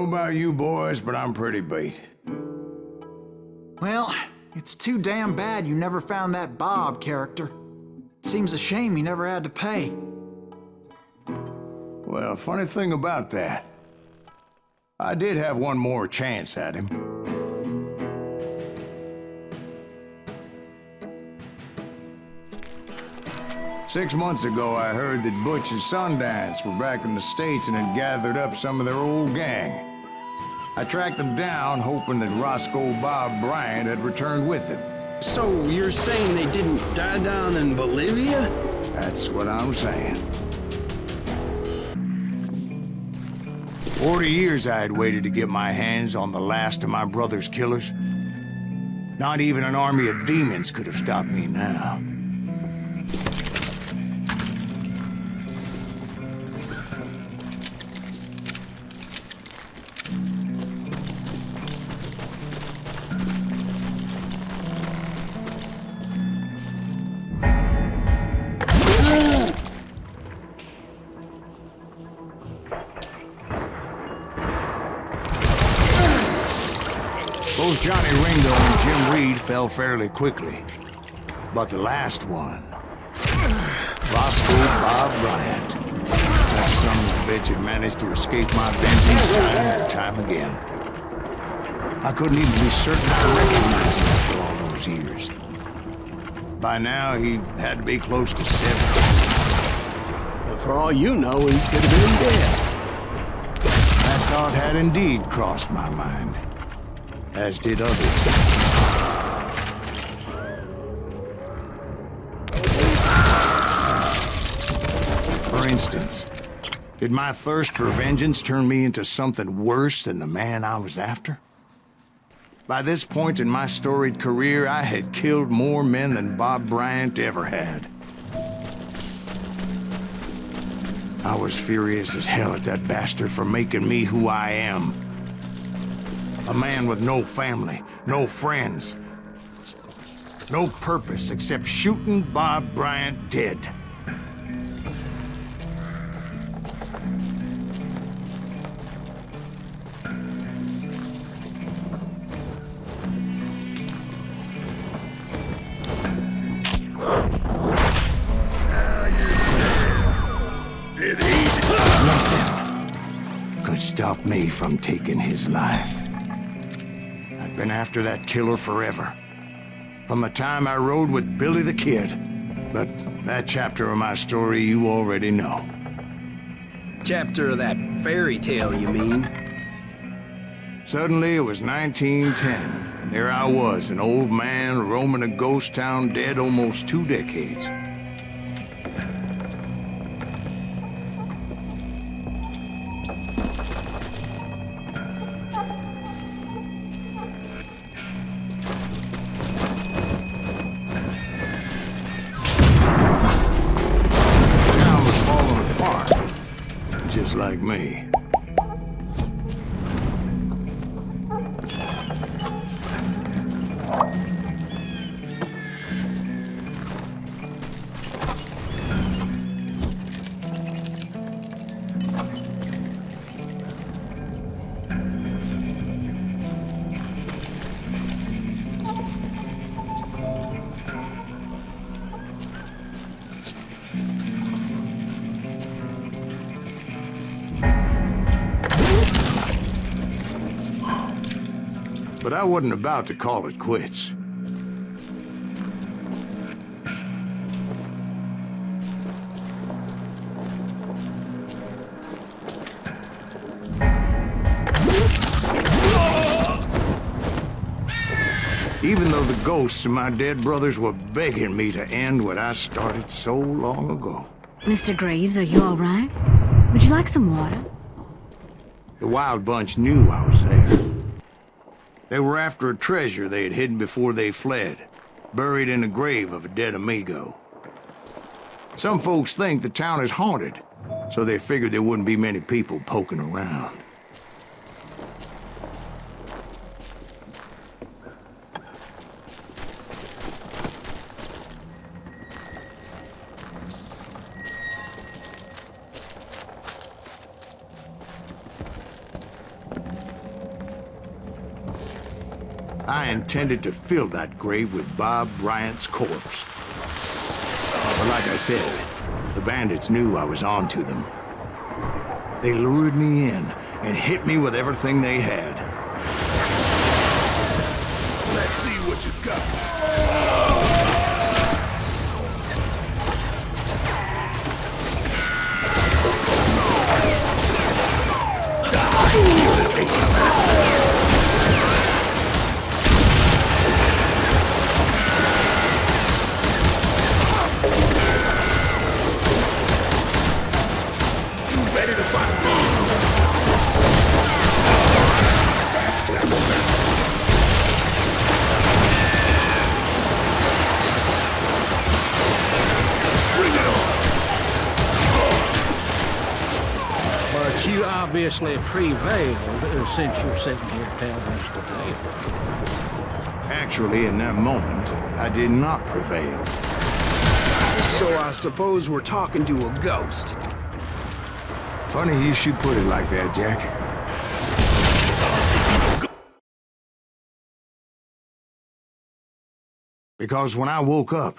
about you boys, but I'm pretty beat. Well, it's too damn bad you never found that Bob character. Seems a shame he never had to pay. Well, funny thing about that, I did have one more chance at him. Six months ago, I heard that Butch and Sundance were back in the States and had gathered up some of their old gang. I tracked them down, hoping that Roscoe Bob Bryant had returned with them. So you're saying they didn't die down in Bolivia? That's what I'm saying. 40 years I had waited to get my hands on the last of my brother's killers. Not even an army of demons could have stopped me now. Both Johnny Ringo and Jim Reed fell fairly quickly. But the last one, Roscoe Bob Bryant, that son of a bitch had managed to escape my vengeance time and time again. I couldn't even be certain I recognized him after all those years. By now, he had to be close to 70. But for all you know, he could have been dead. That thought had indeed crossed my mind. As did others. For instance, did my thirst for vengeance turn me into something worse than the man I was after? By this point in my storied career, I had killed more men than Bob Bryant ever had. I was furious as hell at that bastard for making me who I am. A man with no family, no friends, no purpose except shooting Bob Bryant dead. Nothing could stop me from taking his life. Been after that killer forever. From the time I rode with Billy the Kid. But that chapter of my story you already know. Chapter of that fairy tale, you mean? Suddenly it was 1910. There I was, an old man roaming a ghost town dead almost 2 decades. Just like me. But I wasn't about to call it quits. Even though the ghosts of my dead brothers were begging me to end what I started so long ago. Mr. Greaves, are you all right? Would you like some water? The Wild Bunch knew I was there. They were after a treasure they had hidden before they fled, buried in the grave of a dead amigo. Some folks think the town is haunted, so they figured there wouldn't be many people poking around. I intended to fill that grave with Bob Bryant's corpse. But like I said, the bandits knew I was on to them. They lured me in and hit me with everything they had. Let's see what you got. Ready to fight? But you obviously prevailed since you're sitting here telling us the tale. Actually, in that moment, I did not prevail. So I suppose we're talking to a ghost. Funny you should put it like that, Jack. Because when I woke up...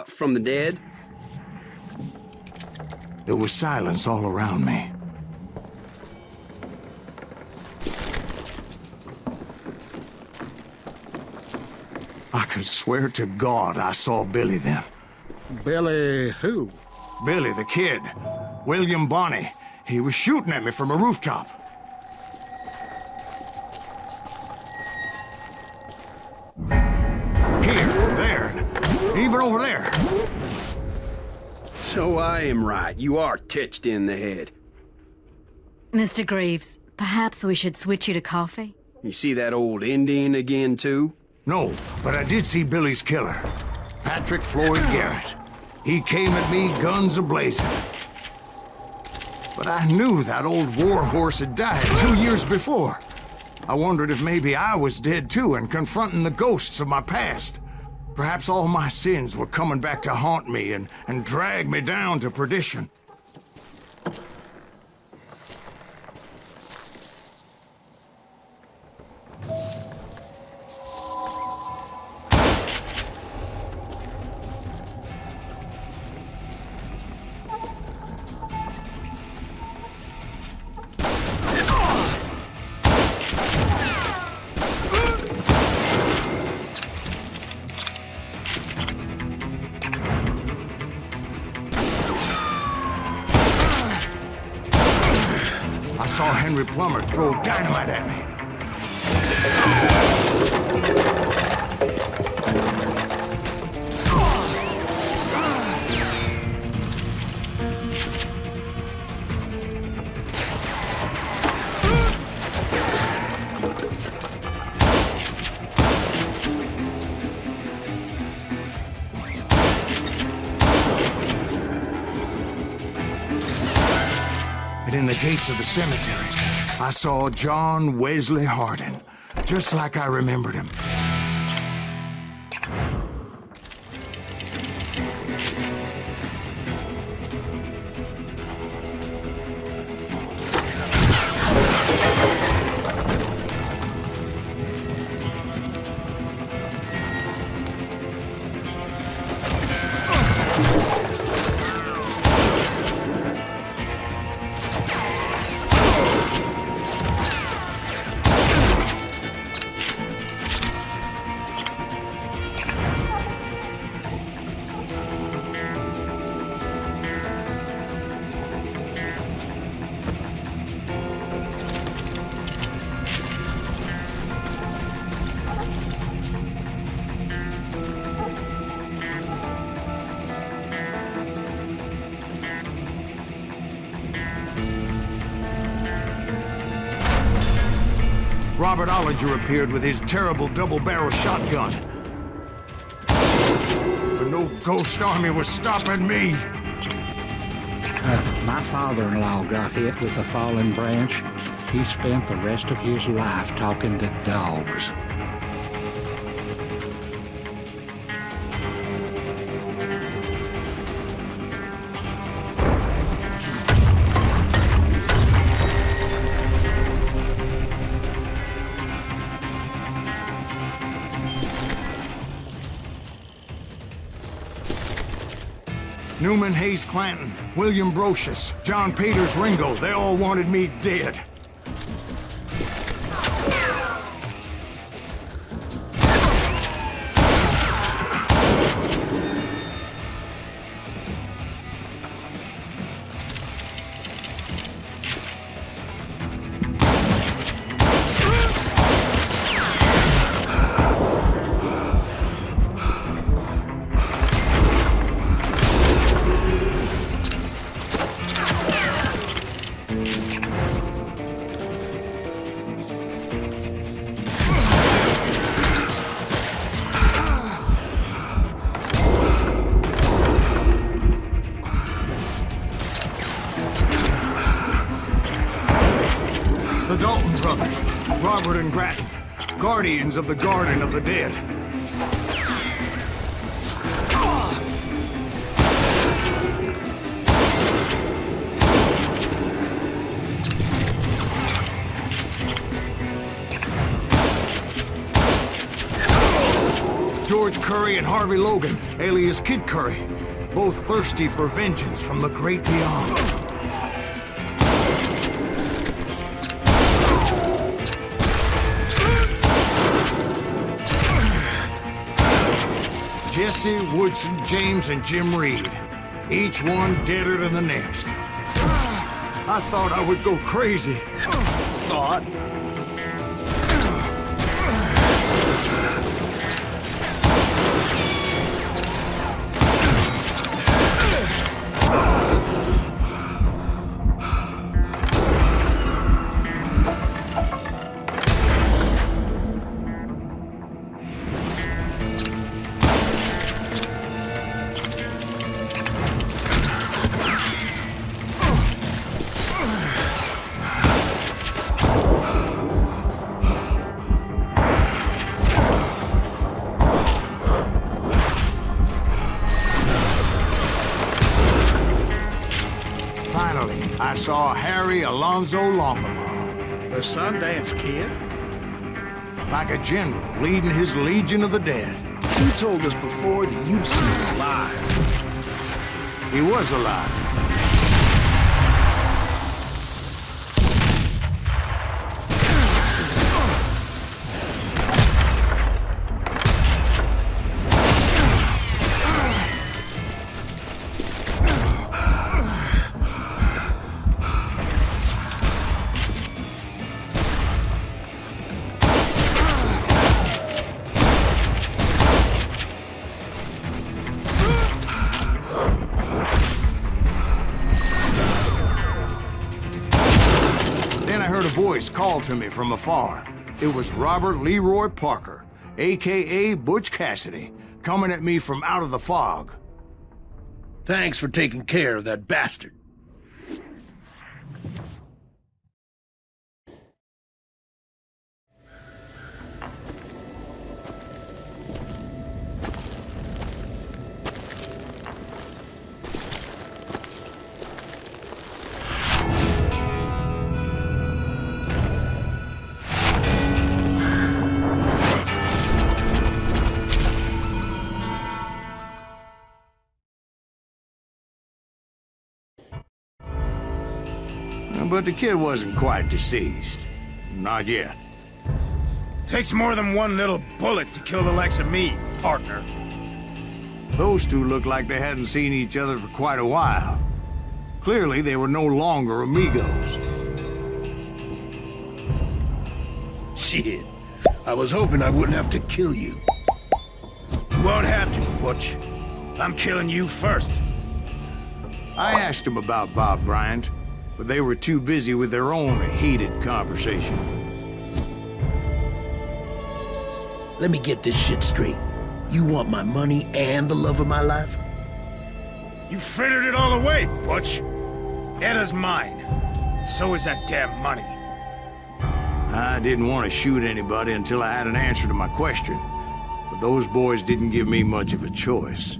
From the dead? There was silence all around me. I could swear to God I saw Billy then. Billy who? Billy, the kid. William Bonney. He was shooting at me from a rooftop. Here, there, even over there. So I am right. You are titched in the head. Mr. Greaves, perhaps we should switch you to coffee? You see that old Indian again, too? No, but I did see Billy's killer. Patrick Floyd Garrett. He came at me guns a-blazing. But I knew that old war horse had died 2 years before. I wondered if maybe I was dead too and confronting the ghosts of my past. Perhaps all my sins were coming back to haunt me and drag me down to perdition. I saw Henry Plummer throw dynamite at me. And in the gates of the cemetery, I saw John Wesley Hardin, just like I remembered him. Robert Ollinger appeared with his terrible double-barrel shotgun. But no ghost army was stopping me. My father-in-law got hit with a fallen branch. He spent the rest of his life talking to dogs. 𝗰𝗍𝗹𝗶𝗲, William Brocius, John Peters Ringo, they all wanted me dead. Robert and Grattan, guardians of the Garden of the Dead. George Curry and Harvey Logan, alias Kid Curry, both thirsty for vengeance from the great beyond. Jesse, Woodson, James, and Jim Reed. Each one deader than the next. I thought I would go crazy. Thought? I saw Harry Alonzo 𝗰𝗹𝗶𝗲. The Sundance Kid? Like a general leading his legion of the dead. You told us before that you'd seen him alive. He was alive. Voice called to me from afar. It was Robert Leroy Parker, a.k.a. 𝗔𝗽liche Cassidy, coming at me from out of the fog. Thanks for taking care of that bastard. But the kid wasn't quite deceased. Not yet. Takes more than one little bullet to kill the likes of me, partner. Those two looked like they hadn't seen each other for quite a while. Clearly, they were no longer amigos. Shit. I was hoping I wouldn't have to kill you. You won't have to, Butch. I'm killing you first. I asked them about Bob Bryant, but they were too busy with their own heated conversation. Let me get this shit straight. You want my money and the love of my life? You frittered it all away, Butch. Eda's mine. So is that damn money. I didn't want to shoot anybody until I had an answer to my question, but those boys didn't give me much of a choice.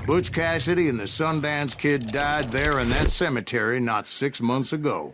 Butch Cassidy and the Sundance Kid died there in that cemetery not 6 months ago.